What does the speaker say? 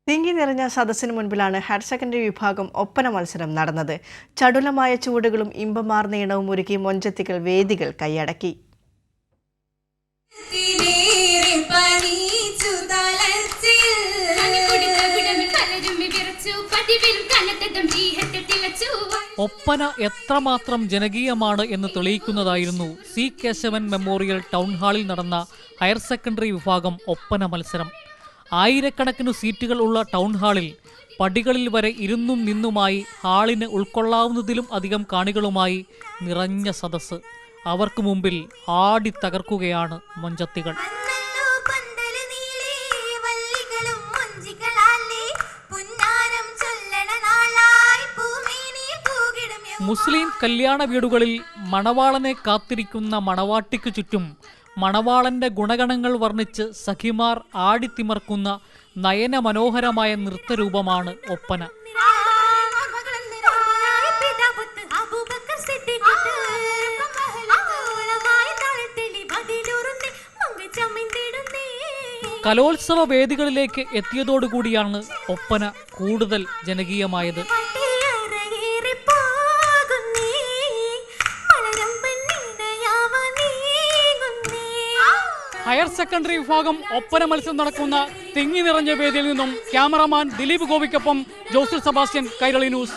തിങ്ങി നിറഞ്ഞ സദസ്സിന് മുൻപിലാണ് ഹയർ സെക്കൻഡറി വിഭാഗം ഒപ്പന മത്സരം നടന്നത്. ചടുലമായ ചുവടുകളും ഇമ്പമാർന്ന ഇണവും ഒരുക്കി മൊഞ്ചത്തികൾ വേദികൾ കൈയടക്കി. ഒപ്പന എത്രമാത്രം ജനകീയമാണ് എന്ന് തെളിയിക്കുന്നതായിരുന്നു സി കേശവൻ മെമ്മോറിയൽ ടൗൺ ഹാളിൽ നടന്ന ഹയർ സെക്കൻഡറി വിഭാഗം ഒപ്പന മത്സരം. ആയിരക്കണക്കിന് സീറ്റുകൾ ഉള്ള ടൗൺ ഹാളിൽ പടികളിൽ വരെ ഇരുന്നും നിന്നുമായി ഹാളിന് ഉൾക്കൊള്ളാവുന്നതിലും അധികം കാണികളുമായി നിറഞ്ഞ സദസ്സ്. അവർക്ക് മുമ്പിൽ ആടി തകർക്കുകയാണ് മൊഞ്ചത്തികൾ. മുസ്ലിം കല്യാണ വീടുകളിൽ മണവാളനെ കാത്തിരിക്കുന്ന മണവാട്ടിക്കു ചുറ്റും മണവാളന്റെ ഗുണഗണങ്ങൾ വർണ്ണിച്ച് സഖിമാർ ആടിത്തിമർക്കുന്ന നയന മനോഹരമായ നൃത്തരൂപമാണ് ഒപ്പന. കലോത്സവ വേദികളിലേക്ക് എത്തിയതോടുകൂടിയാണ് ഒപ്പന കൂടുതൽ ജനകീയമായത്. ഹയർ സെക്കൻഡറി വിഭാഗം ഒപ്പന മത്സരം നടക്കുന്ന തിങ്ങി നിറഞ്ഞ വേദിയിൽ നിന്നും ക്യാമറമാൻ ദിലീപ് ഗോപിക്കൊപ്പം ജോസഫ് സെബാസ്റ്റ്യൻ, കൈരളി ന്യൂസ്.